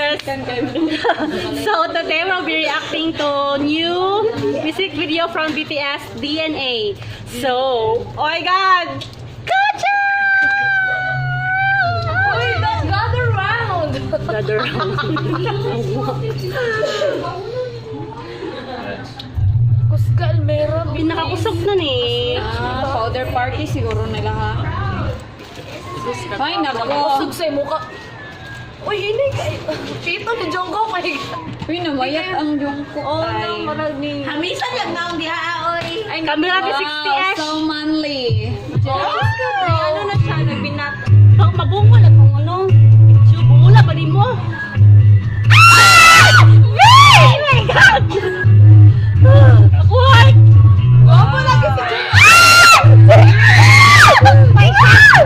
Yes. So today we'll be reacting to new music video from BTS DNA. So, oh my God, Kacha! Gather round! Gather round. Kusgal, meron. Pinakakusog nun eh. Powder party siguro nila ha. Ay, nakakusog sa mukha. Uy, hindi kayo. Tito ni Jungkook. Uy, namayat ang Jungkook. Oh, Ay. Hamisan lang na ang diha, oy. Ay, Kami natin 60-ish. So manly. Ano na siya, nagbinat. Pag mabungol at kung ano. Medyo bungula pa rin mo. Ah! Yay! Oh my God! Ako ay! Guwapo lagi si Jungkook. My God!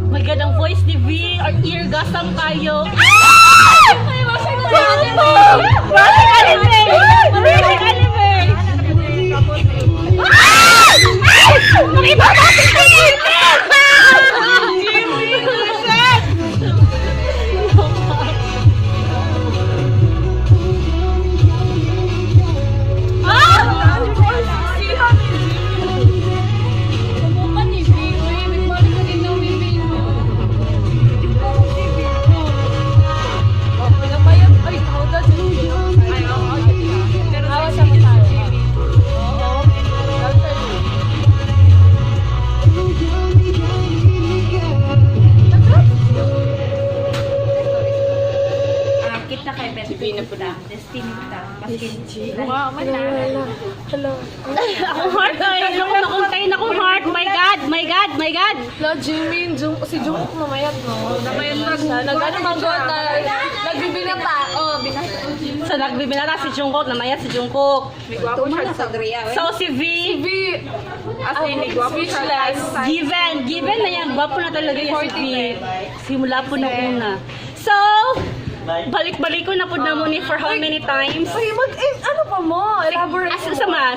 My God, ang voice ni V, our eargasm tayo. Basic anime! Basic anime! Nakiba natin sa Ako heart ay, nakuntay na akong heart. My God, my God, my God. La, Jimin, si Jungkook namayat, no? Namayat na siya. Nag-ano mag-got na, nagbibinata. Oh, binata. So, nagbibinata si Jungkook, namayat si Jungkook. Tumana sa Drea, So, si V, As in, speechless. given na yan, gwapo na talaga yan si V. Simula po na una. So, balik-balik ko na po na mo ni for how many times? Uy, ano pa mo? Elaborate As sama,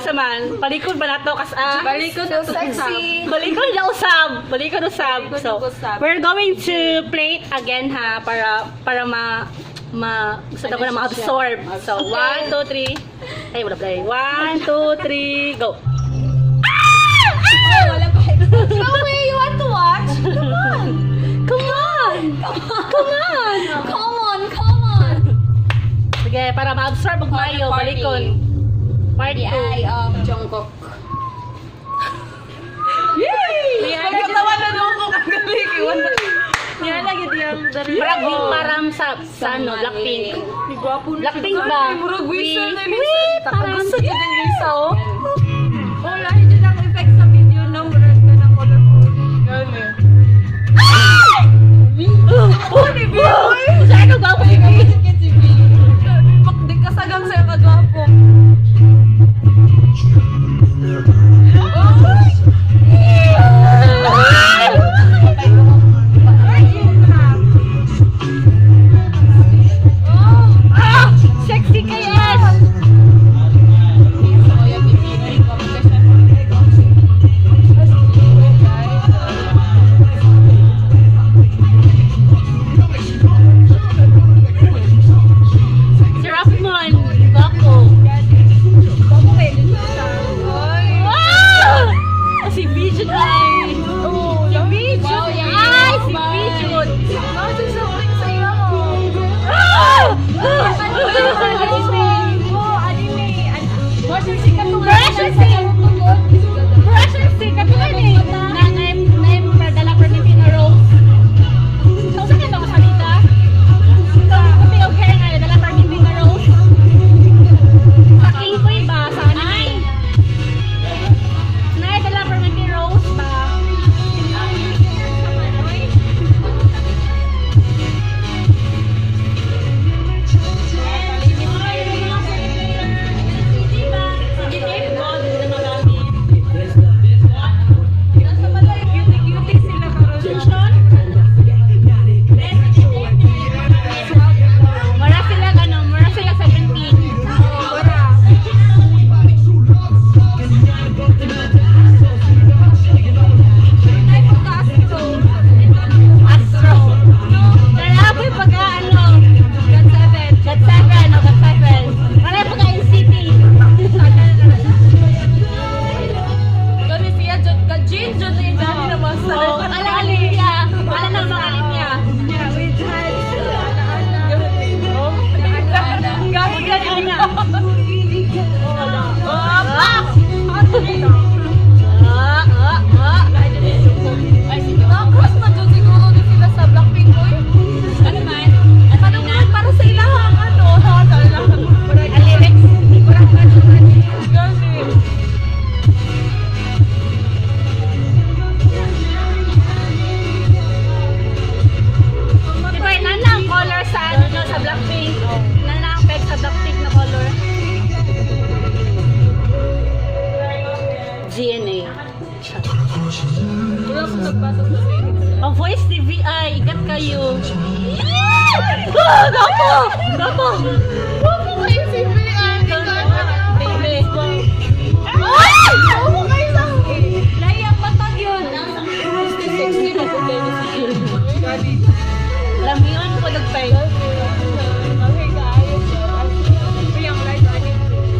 balikod ba na to? Balikod So sexy. Balikod na usab. So, we're going to play it again ha para gusto ko na ma-absorb. So, 1, 2, 3. Ay, wala play. 1, 2, 3, go. Wala pa. No way, you want to watch? Come on. Sige, para ma-absorb ang mayo, balikod. Part 2. Ay, Jungkook. Nagkatawa na doon ko kagaling. Yan lagi diyang Param sa ano, Blackpink. Blackpink ba? Murag whistle na Parang gusto niya din Lisa, oh. Wala, yun ang effect sa video na murag ka ng colorful. Gani. Oh, ni Biboy! Saan ba ako, Biboy? Di kasagang sa'yo kagwapo. Sexy ka, yes! Sir Afmon, bako. Wow! Si Bijud ay. Si Bijud. Ay, si Bijud. Mura sila 17. Astro. Nalaboy pagka ano, God 7, o God 7. Nalaboy pagka NCT. Kami siya, Jin, Jun, dali naman sa... Oh, alalin niya. Alam na mga alin niya. Gani na. Nakakross man dun siguro din sila sa Blackpink, oy. Ano man? Ano man, para sa ilahang ano, ha? Sa ilahang... Ang lyrics. Gani. Di ba, nana ang color sa ano no, sa Blackpink. Nana ang peg sa Blackpink na color. GNA. Wala akong nagbasa sa lyrics. Ang voice TV ay, ikat kayo. Ah! Gapo! Gapo! Wapo kayo si Brian. Baby. Ay! Wapo kayo sa akin. Layang matag yun. Sexy na po kayo si Jin. Gani. Alam mo yun, kung nagpay. Okay, guys. Yung light ani.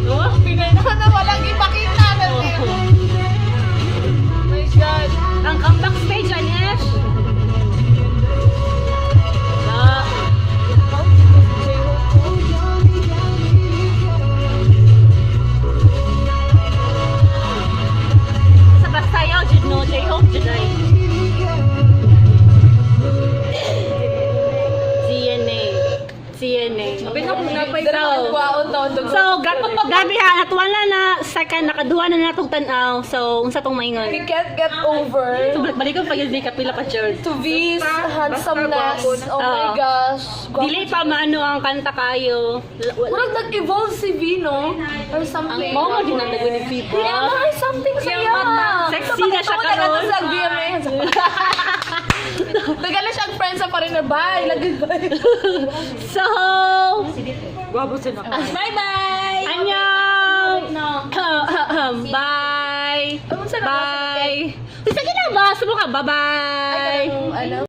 Oh? Pinanahan na walang ipakita na siya. My God. Ang comeback stage, Anesh. Ah. Sa Basayaw, Jud no, J-Hope, Jud ay. CNA. So, gabi ha, natuwala na second, nakaduha na natong tanaw. So, unsa tong maingon? We can't get over So, balik ko pag yun, kapila pa George. to V's handsomeness. Oh my Oo. gosh. Dili pa maano ang kanta kayo. Murag nag-evolve si V, no? Or something. Mo mo din ang nagawin ni Fiba. Yeah, may something sa'yo. Sexy na siya karon. Sa VMA. Nagala siyang friend depensa pa rin na bye. Lagi bye. So, Bye-bye. annyeong! Bye! Bye! Sige na ba? Sumo ka, bye-bye! Ano?